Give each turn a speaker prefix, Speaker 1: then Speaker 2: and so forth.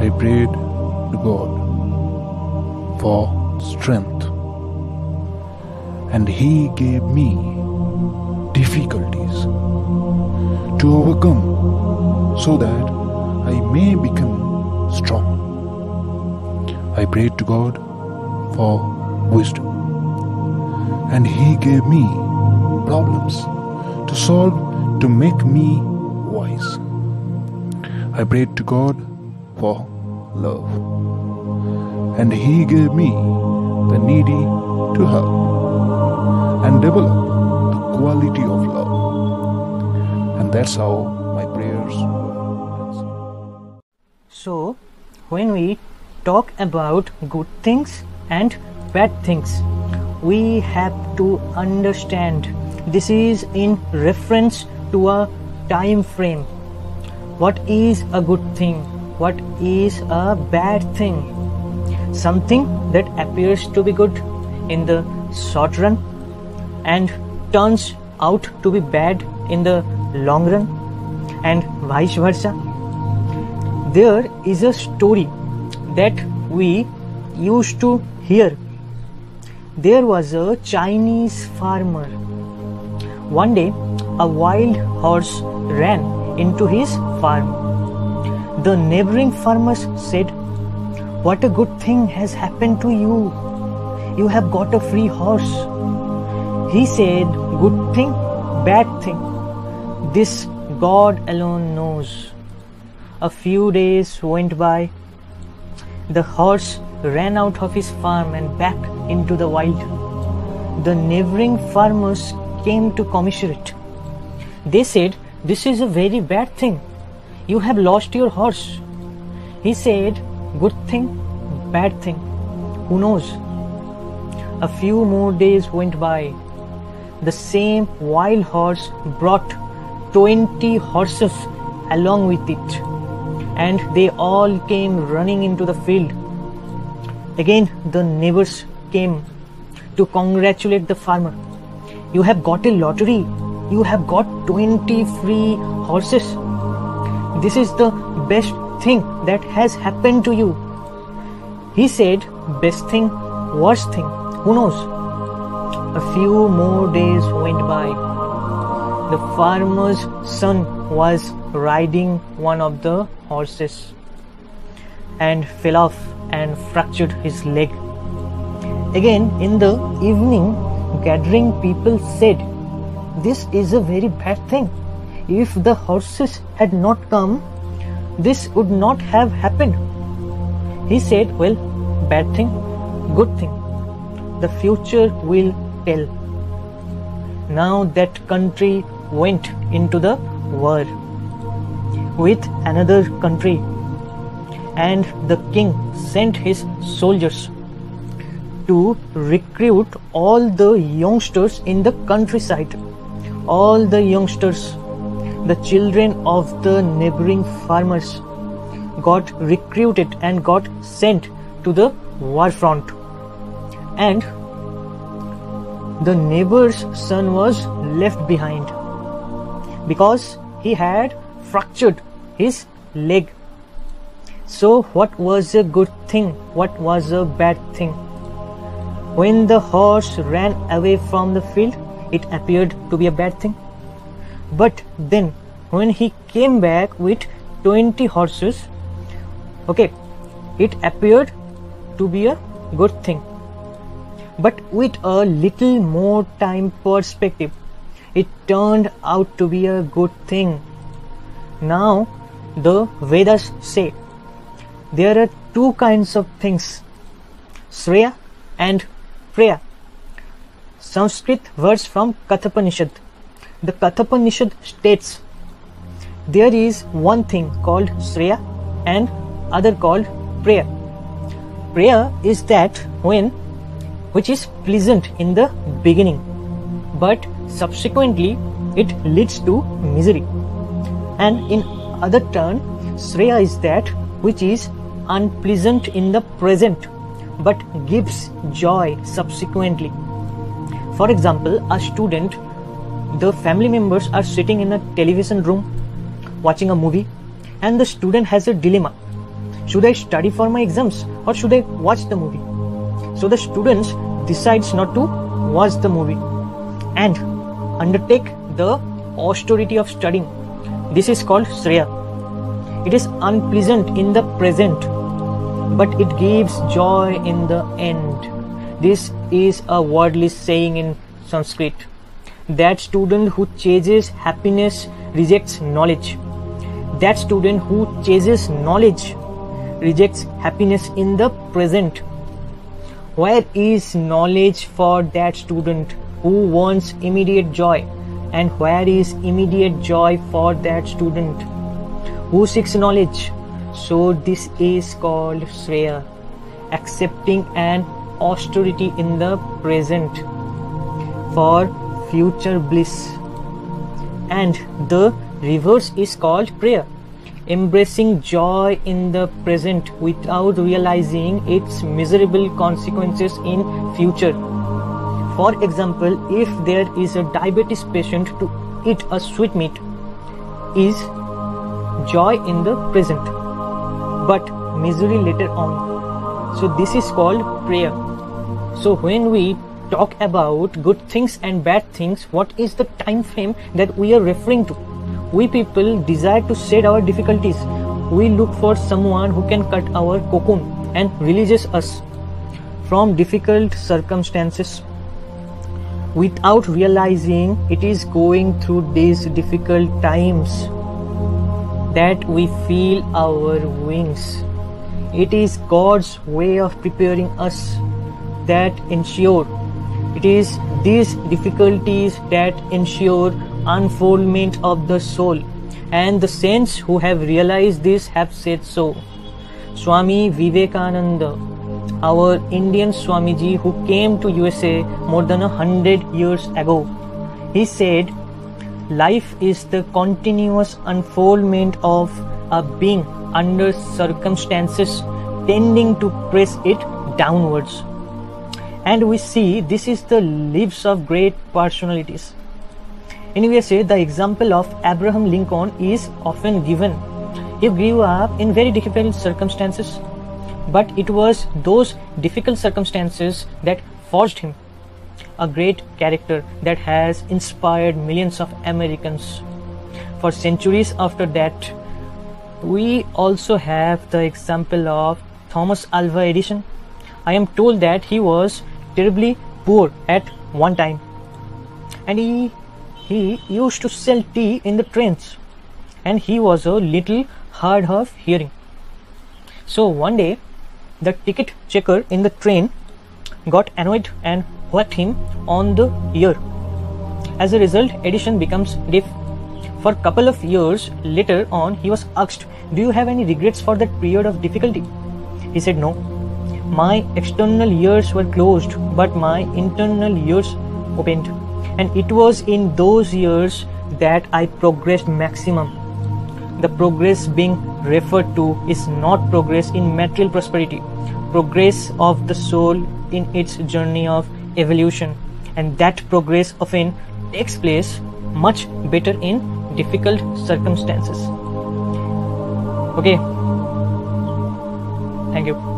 Speaker 1: I prayed to God for strength, and He gave me difficulties to overcome so that I may become strong. I prayed to God for wisdom, and He gave me problems to solve to make me wise. I prayed to God for love, and He gave me the needy to help and develop the quality of love. And that's how my prayers were.
Speaker 2: So, when we talk about good things and bad things, we have to understand this is in reference to a time frame. What is a good thing? What is a bad thing? Something that appears to be good in the short run and turns out to be bad in the long run, and vice versa. There is a story that we used to hear. There was a Chinese farmer. One day, a wild horse ran into his farm. The neighboring farmers said, "What a good thing has happened to you. You have got a free horse." He said, "Good thing, bad thing. This God alone knows." A few days went by. The horse ran out of his farm and back into the wild. The neighboring farmers came to commiserate. They said, "This is a very bad thing. You have lost your horse." He said, "Good thing, bad thing. Who knows?" A few more days went by. The same wild horse brought 20 horses along with it, and they all came running into the field. Again, the neighbors came to congratulate the farmer. "You have got a lottery. You have got 20 free horses. This is the best thing that has happened to you." He said, "Best thing, worst thing, who knows?" A few more days went by. The farmer's son was riding one of the horses and fell off and fractured his leg. Again, in the evening, gathering people said, "This is a very bad thing. If the horses had not come, this would not have happened." He said, "Well, bad thing, good thing. The future will tell." Now that country went into the war with another country, and the king sent his soldiers to recruit all the youngsters in the countryside. All the youngsters, the children of the neighboring farmers, got recruited and got sent to the war front. And the neighbor's son was left behind because he had fractured his leg. So what was a good thing? What was a bad thing? When the horse ran away from the field, it appeared to be a bad thing. But then when he came back with 20 horses, it appeared to be a good thing. But with a little more time perspective, it turned out to be a good thing. Now the Vedas say there are two kinds of things, Shreya and Preya. Sanskrit verse from Kathopanishad. The Kathopanishad states there is one thing called Shreya and other called Preya. Preya is that which is pleasant in the beginning, but subsequently it leads to misery. And in other turn, Shreya is that which is unpleasant in the present, but gives joy subsequently. For example, a student, the family members are sitting in a television room watching a movie, and the student has a dilemma. Should I study for my exams or should I watch the movie? So the students decides not to watch the movie and undertake the austerity of studying. This is called Shreya. It is unpleasant in the present, but it gives joy in the end. This is a worldly saying in Sanskrit. That student who chases happiness rejects knowledge. That student who chases knowledge rejects happiness in the present. Where is knowledge for that student who wants immediate joy? And where is immediate joy for that student who seeks knowledge? So this is called Shreya, accepting an austerity in the present for future bliss. And the reverse is called prayer, embracing joy in the present without realizing its miserable consequences in future. For example, if there is a diabetes patient, to eat a sweetmeat is joy in the present, but misery later on. So this is called prayer. So when we talk about good things and bad things, what is the time frame that we are referring to? We people desire to shed our difficulties. We look for someone who can cut our cocoon and releases us from difficult circumstances without realizing it is going through these difficult times that we feel our wings. It is God's way of preparing us that ensure. It is these difficulties that ensure unfoldment of the soul, and the saints who have realized this have said so. Swami Vivekananda, our Indian Swamiji who came to USA more than 100 years ago, he said, life is the continuous unfoldment of a being under circumstances tending to press it downwards. And we see this is the lives of great personalities. In USA, the example of Abraham Lincoln is often given. He grew up in very difficult circumstances, but it was those difficult circumstances that forged him a great character that has inspired millions of Americans. For centuries after that, we also have the example of Thomas Alva Edison. I am told that he was terribly poor at one time, and he used to sell tea in the trains, and he was a little hard of hearing. So one day the ticket checker in the train got annoyed and whacked him on the ear. As a result, Edison becomes deaf. For a couple of years later on, he was asked, do you have any regrets for that period of difficulty? He said, no. My external ears were closed, but my internal ears opened. And it was in those years that I progressed maximum. The progress being referred to is not progress in material prosperity, progress of the soul in its journey of evolution. And that progress often takes place much better in difficult circumstances. Okay. Thank you.